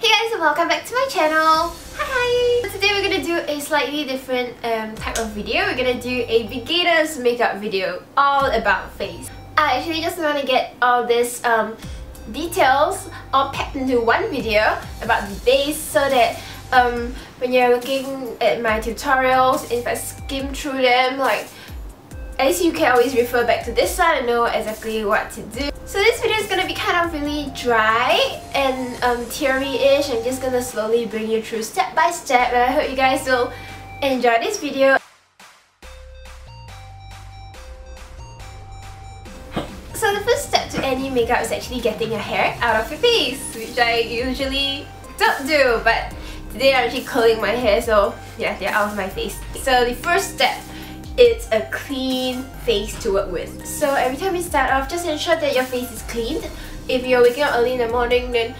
Hey guys, and welcome back to my channel. Hi! So today we're gonna do a slightly different type of video. We're gonna do a beginner's makeup video all about face. I actually just want to get all these details all packed into one video about the base so that when you're looking at my tutorials, if I skim through them, like at least you can always refer back to this side and know exactly what to do. So this video is going to be kind of really dry and theory-ish. I'm just going to slowly bring you through step by step, and I hope you guys will enjoy this video. So the first step to any makeup is actually getting your hair out of your face, which I usually don't do, but today I'm actually curling my hair, so yeah, they're out of my face. So the first step, it's a clean face to work with. So every time you start off, just ensure that your face is cleaned. If you're waking up early in the morning, then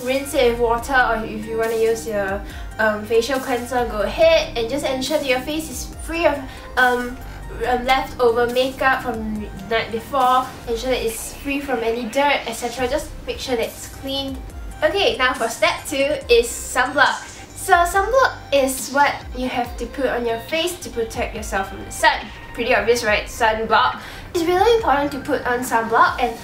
rinse it with water, or if you want to use your facial cleanser, go ahead and just ensure that your face is free of leftover makeup from the night before. Ensure that it's free from any dirt, etc. Just make sure that it's cleaned. Okay, now for step 2 is sunblock. So sunblock is what you have to put on your face to protect yourself from the sun. Pretty obvious, right? Sunblock. It's really important to put on sunblock, and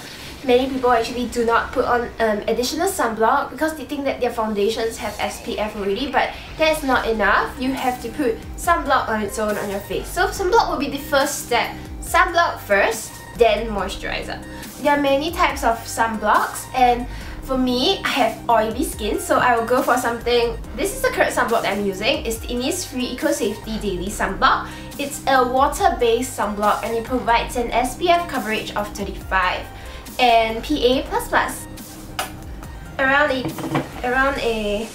many people actually do not put on additional sunblock because they think that their foundations have SPF already, but that's not enough. You have to put sunblock on its own on your face. So sunblock will be the first step. Sunblock first, then moisturizer. There are many types of sunblocks, and for me, I have oily skin, so I will go for something. This is the current sunblock that I'm using. It's the Innisfree Eco Safety Daily Sunblock. It's a water-based sunblock, and it provides an SPF coverage of 35 and PA++. Around a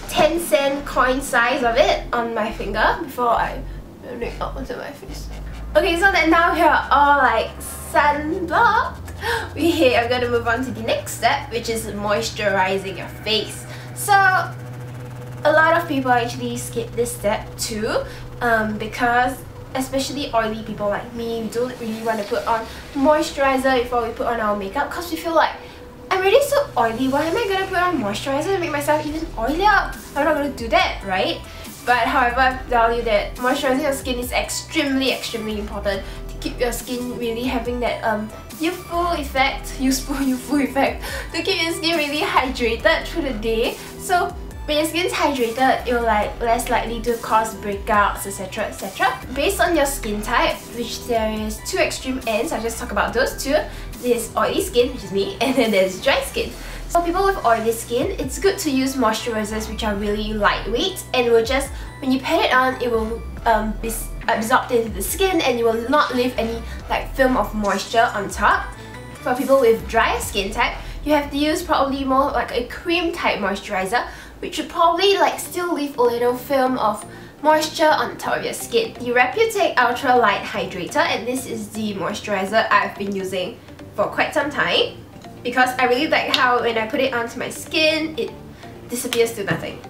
10-cent coin size of it on my finger before I run it up onto my face. Okay, so that now we are all like sunblocked. I'm gonna move on to the next step, which is moisturizing your face. So a lot of people actually skip this step too, because especially oily people like me, we don't really want to put on moisturizer before we put on our makeup because we feel like, I'm already so oily, why am I gonna put on moisturizer to make myself even oilier? I'm not gonna do that, right? But however, I tell you that moisturizing your skin is extremely important to keep your skin really having that youthful effect, to keep your skin really hydrated through the day. So when your skin is hydrated, you're like less likely to cause breakouts, etc, etc. Based on your skin type, which there is 2 extreme ends, I'll just talk about those two. There's oily skin, which is me, and then there's dry skin. For people with oily skin, it's good to use moisturizers which are really lightweight, and will just, when you pat it on, it will be absorbed into the skin and you will not leave any like film of moisture on top. For people with dry skin type, you have to use probably more like a cream type moisturizer, which would probably like still leave a little film of moisture on top of your skin. The Reputake Ultra Light Hydrator, and this is the moisturizer I've been using for quite some time, because I really like how when I put it onto my skin, it disappears to nothing.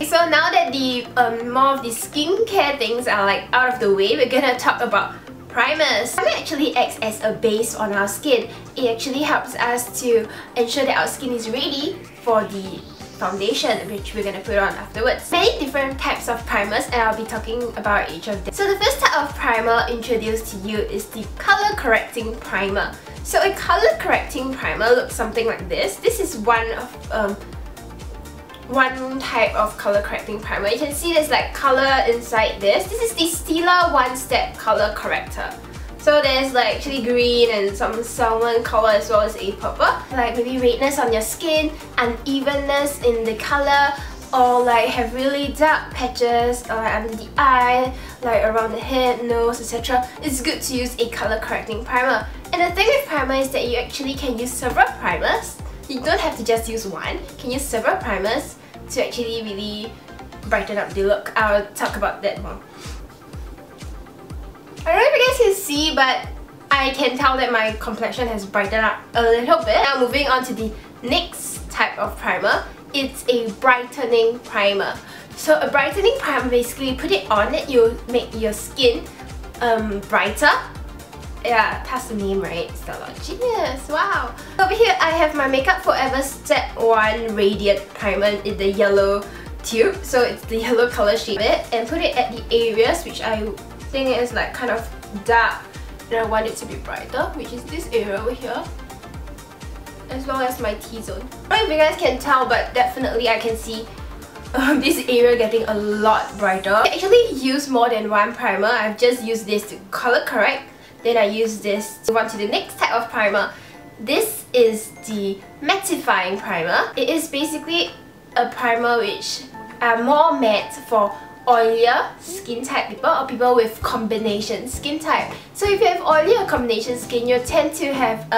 So now that the more of the skincare things are like out of the way, we're gonna talk about primers. Primer actually acts as a base on our skin. It actually helps us to ensure that our skin is ready for the foundation, which we're gonna put on afterwards. Many different types of primers, and I'll be talking about each of them. So the first type of primer introduced to you is the color correcting primer. So a color correcting primer looks something like this. This is one type of color correcting primer. You can see there's like color inside this. This is the Stila one-step color corrector. So there's like actually green and some salmon color as well as a purple. Like maybe redness on your skin, unevenness in the color, or like have really dark patches or like under the eye, like around the head, nose, etc. It's good to use a color correcting primer. And the thing with primer is that you actually can use several primers. You don't have to just use one. You can use several primers to actually really brighten up the look. I'll talk about that more. I don't know if you guys can see, but I can tell that my complexion has brightened up a little bit. Now moving on to the next type of primer. It's a brightening primer. So a brightening primer, basically you put it on, it will make your skin brighter Yeah, that's the name, right? Stellar. Genius! Wow! Over here, I have my Makeup Forever Step 1 Radiant Primer in the yellow tube. So it's the yellow color shade and put it at the areas which I think is like kind of dark and I want it to be brighter, which is this area over here, as well as my T-zone. I don't know if you guys can tell, but definitely I can see this area getting a lot brighter. I actually use more than one primer. I've just used this to color correct, then I use this to move on to the next type of primer. This is the mattifying primer. It is basically a primer which are more meant for oilier skin type people or people with combination skin type. So if you have oily or combination skin, you tend to have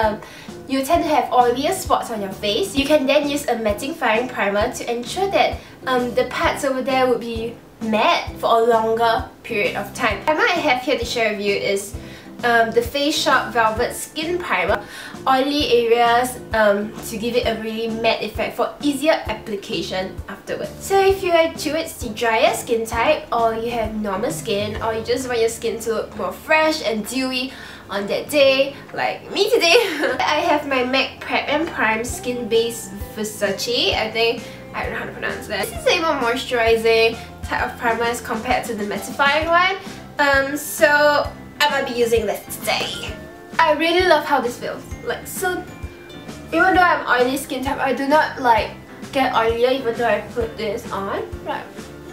oilier spots on your face. You can then use a mattifying primer to ensure that the parts over there would be matte for a longer period of time. The primer I have here to share with you is the Face Shop Velvet Skin Primer. Oily areas to give it a really matte effect for easier application afterwards. So if you are towards the drier skin type, or you have normal skin, or you just want your skin to look more fresh and dewy on that day, like me today, I have my MAC Prep and Prime Skin Base Versace. I don't know how to pronounce that. This is a more moisturizing type of primer as compared to the mattifying one. So I might be using this today. I really love how this feels. Like, so even though I'm oily skin type, I do not like get oilier even though I put this on. Right,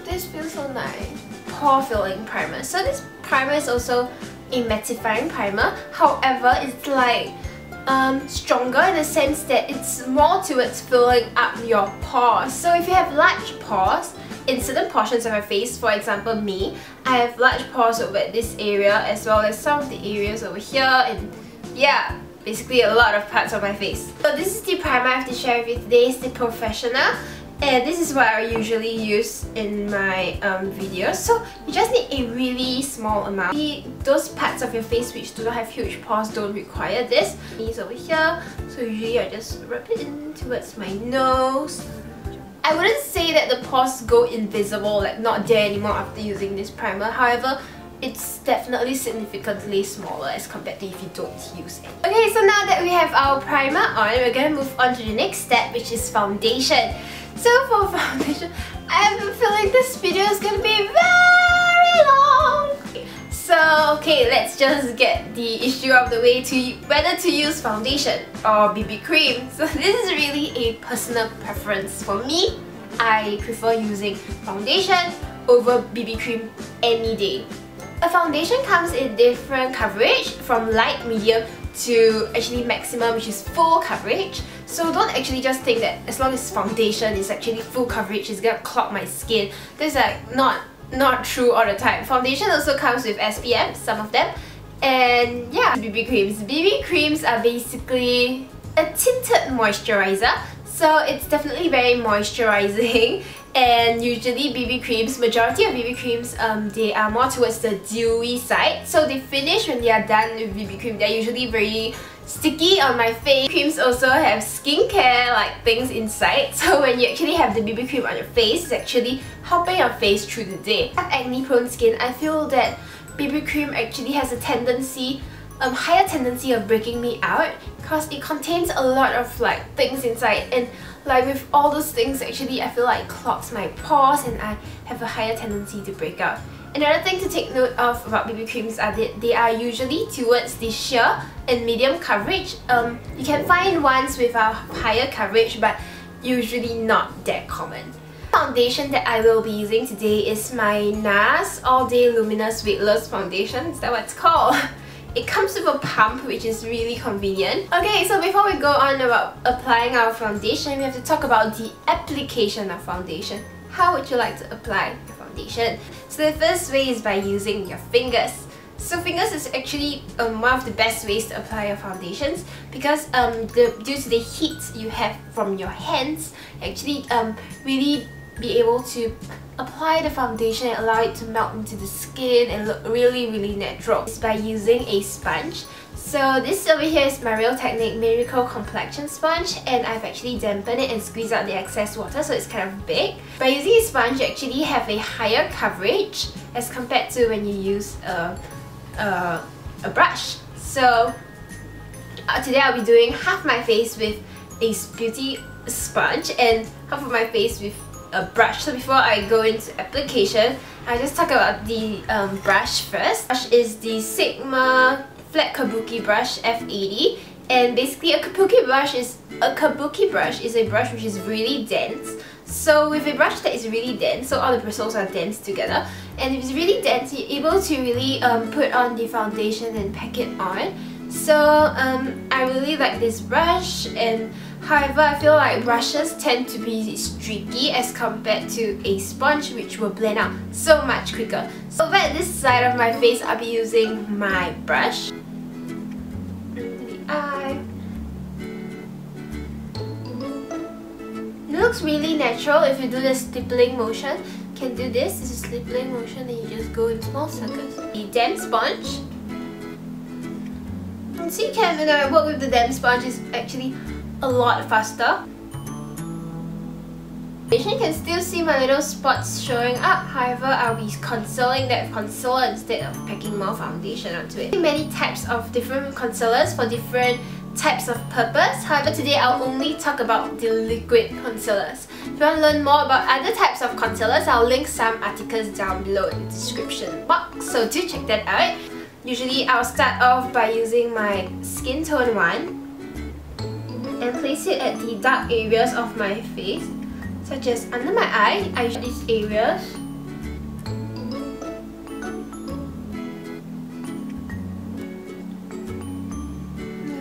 this feels so nice. Pore filling primer. So this primer is also a mattifying primer. However, it's like stronger in the sense that it's more towards filling up your pores. So if you have large pores in certain portions of my face, for example me, I have large pores over this area as well as some of the areas over here, and yeah, basically a lot of parts of my face. So this is the primer I have to share with you today. It's the Professional, and this is what I usually use in my videos. So you just need a really small amount. Those parts of your face which do not have huge pores don't require this. These over here, so usually I just rub it in towards my nose. I wouldn't say that the pores go invisible, like not there anymore after using this primer. However, it's definitely significantly smaller as compared to if you don't use it. Okay, so now that we have our primer on, we're gonna move on to the next step, which is foundation. So for foundation, I have a feeling this video is gonna be very long. So okay, let's just get the issue of the way to whether to use foundation or BB cream. So this is really a personal preference for me. I prefer using foundation over BB cream any day. A foundation comes in different coverage from light, medium to actually maximum, which is full coverage. So don't actually just think that as long as foundation is actually full coverage, it's gonna clog my skin. This is like not true all the time. Foundation also comes with SPF, some of them. And yeah, BB creams. BB creams are basically a tinted moisturizer. So it's definitely very moisturizing. And usually BB creams, majority of BB creams, they are more towards the dewy side. So they finish when they are done with BB cream. They're usually very sticky on my face. Creams also have skincare like things inside. So when you actually have the BB cream on your face, it's actually helping your face through the day. I have acne prone skin. I feel that BB cream actually has a tendency, higher tendency of breaking me out because it contains a lot of like things inside, and like with all those things actually I feel like it clogs my pores and I have a higher tendency to break out. Another thing to take note of about BB creams are that they are usually towards the sheer and medium coverage. You can find ones with a higher coverage but usually not that common. The foundation that I will be using today is my NARS All Day Luminous Weight Loss Foundation. Is that what it's called? It comes with a pump, which is really convenient. Okay, so before we go on about applying our foundation, we have to talk about the application of foundation. How would you like to apply your foundation? So the first way is by using your fingers. So fingers is actually one of the best ways to apply your foundations because due to the heat you have from your hands, actually really be able to apply the foundation and allow it to melt into the skin and look really natural. It's by using a sponge. So this over here is my Real Technique Miracle Complexion Sponge, and I've actually dampened it and squeezed out the excess water, so it's kind of big. By using a sponge, you actually have a higher coverage as compared to when you use a brush. So today I'll be doing half my face with a beauty sponge and half of my face with a brush. So before I go into application, I'll just talk about the brush first. Brush is the Sigma Flat Kabuki Brush F80, and basically a kabuki brush is a brush which is really dense. So with a brush that is really dense, so all the bristles are dense together, and if it's really dense, you're able to really put on the foundation and pack it on. So I really like this brush, and however I feel like brushes tend to be streaky as compared to a sponge, which will blend out so much quicker. So over at this side of my face, I'll be using my brush. The eye. It looks really natural if you do the stippling motion. You can do this. This is stippling motion, and you just go in small circles. The damp sponge. So you can, when I work with the damp sponge, it's actually a lot faster. You can still see my little spots showing up, however I'll be concealing that with concealer instead of packing more foundation onto it. Many types of different concealers for different types of purpose. However, today I'll only talk about the liquid concealers. If you want to learn more about other types of concealers, I'll link some articles down below in the description box, so do check that out. Usually I'll start off by using my skin tone one and place it at the dark areas of my face, such as under my eye. I use these areas.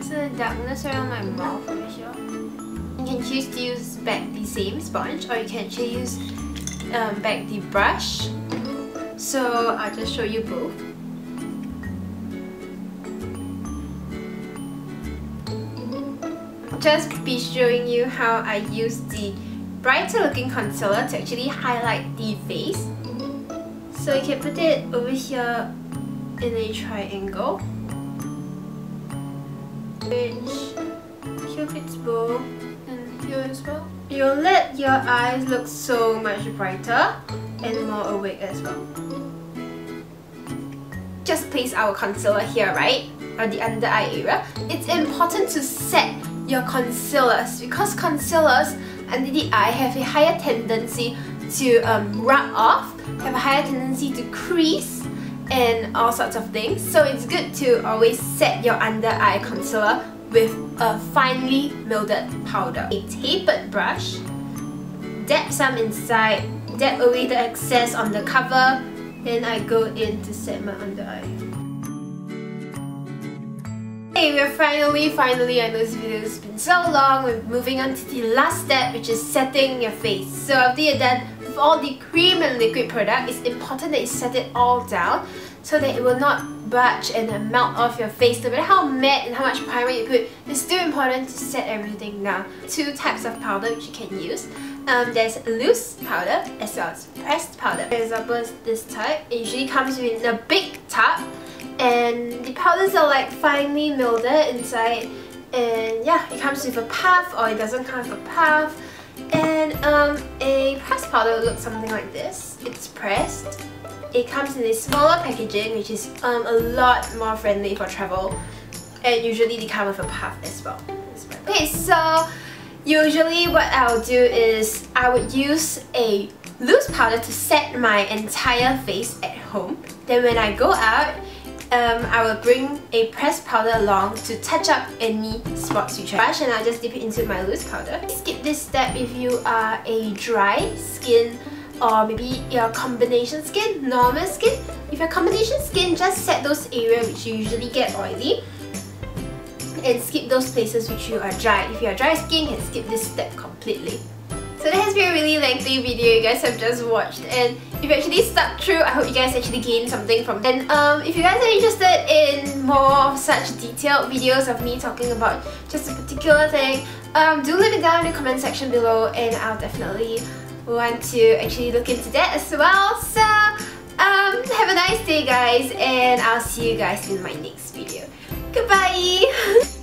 There's a darkness around my mouth over here. You can choose to use back the same sponge, or you can actually use back the brush. So I'll just show you both. Just be showing you how I use the brighter looking concealer to actually highlight the face. So you can put it over here in a triangle, which Cupid's bow, and here as well. You'll let your eyes look so much brighter and more awake as well. Just place our concealer here, right? On the under eye area. It's important to set your concealers, because concealers under the eye have a higher tendency to rub off, have a higher tendency to crease and all sorts of things. So it's good to always set your under eye concealer with a finely milded powder. A tapered brush, dab some inside, dab away the excess on the cover, then I go in to set my under eye. Hey, we're finally, I know this video has been so long, we're moving on to the last step, which is setting your face. So after you're done with all the cream and liquid product, it's important that you set it all down so that it will not budge and melt off your face. No matter how matte and how much primer you put, it's still important to set everything down. Two types of powder which you can use. There's loose powder as well as pressed powder. For example, this type. It usually comes in a big tub, and the powders are like finely milded inside, and yeah, it comes with a puff or it doesn't come with a puff. And a pressed powder will look something like this. It's pressed. It comes in a smaller packaging, which is a lot more friendly for travel, and usually they come with a puff as well. Okay, so usually what I'll do is I would use a loose powder to set my entire face at home. Then when I go out, I will bring a pressed powder along to touch up any spots which I brush, and I'll just dip it into my loose powder. Skip this step if you are a dry skin, or maybe your combination skin, normal skin. If you're combination skin, just set those areas which you usually get oily and skip those places which you are dry. If you are dry skin, you can skip this step completely. So that has been a really lengthy video you guys have just watched, and if you actually stuck through, I hope you guys actually gained something from it. And if you guys are interested in more of such detailed videos of me talking about just a particular thing, do leave it down in the comment section below, and I'll definitely want to actually look into that as well. So have a nice day guys, and I'll see you guys in my next video. Goodbye!